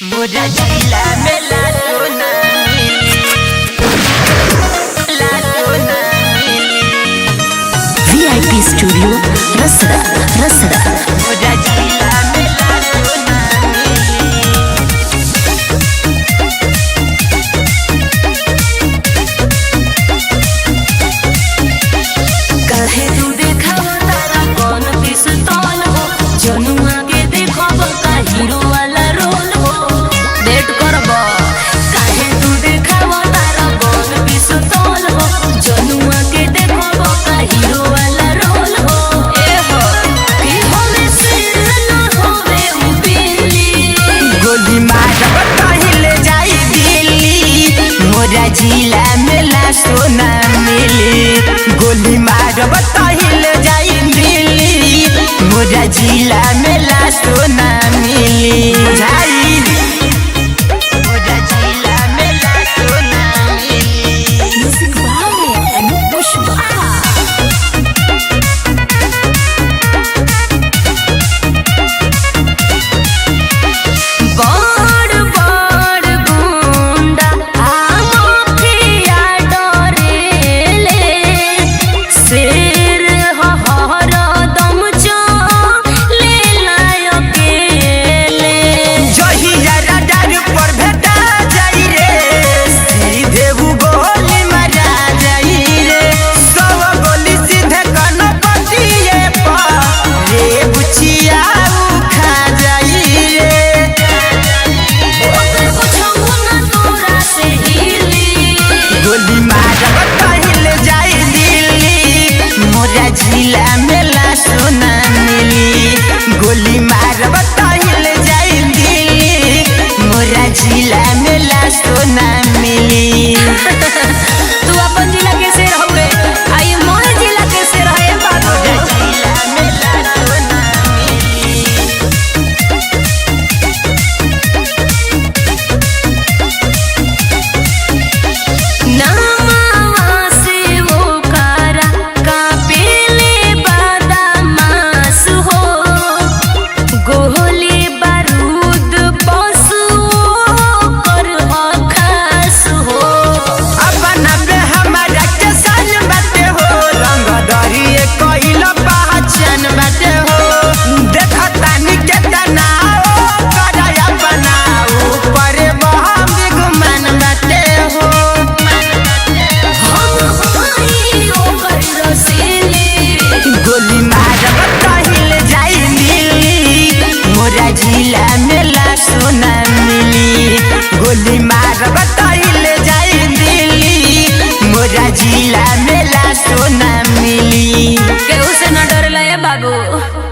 मोरा जिला में ला सोना VIP स्टूडियो रसड़ा रसड़ा। मोरा जिला में ला सोना काहे तू देखावा तारा कौन पिस्तौल हो, जनुआ के देखब का हीरो वाला रोल हो। डेट करब काहे तू देखावा तारा कौन पिस्तौल हो, जनुआ के देखब का हीरो वाला रोल हो। ए हो कि हमें सिर न होवे उ बिल्ली, गोली मारब पहिले जाई दिल्ली। मोरा जिला में ला सोना मिली, गोली मारब पहिले जाई दिल्ली। मोरा जिला में ला सोना मिली जाई, मोरा जिला में ला सोना मिली। म्यूजिक बाय अनूप पुष्पा। बड़ बड़ गुंडा आमोखिया डरेले, शेर हरदम चले अकेले। जहिया रडार पर भेटा जाई रे, सीधे उ गोली मारा जाई रे। सब गोली सीधे कनपटिए पर रे बुचिया उ खा जाई रे। ओकर कुछो न तोरा से हिली, गोली मारब पहिले जाई दिल्ली। मोरा जिला में ला सोना मिली, गोली मारब पहिले जाई दिल्ली। मोरा जिला में ला सोना मिली। तू अपन जिला के शेर हवे, आई मोर जिला के शेर है बाबू। मोरा जिला में ला सोना मिली। नामावा से वो कारा कापेले बदमाश हो, गोली बारूद पशु कर खास हो। अपना पे हमारा के सन बाटे हो, रंग दरिए कइला पहचान बाटे हो। देखतानी के तनाव कर अपना ऊपर बहम गुमान बाटे हो। हम हई ओकर रसीली, गोली मारब पहिले जाई दिल्ली। मोरा जिला में ला सोना मिली, गोली मारब पहिले जाई दिल्ली। मोरा जिला में ला सोना मिली। केहू से न डरेला ए बाबू।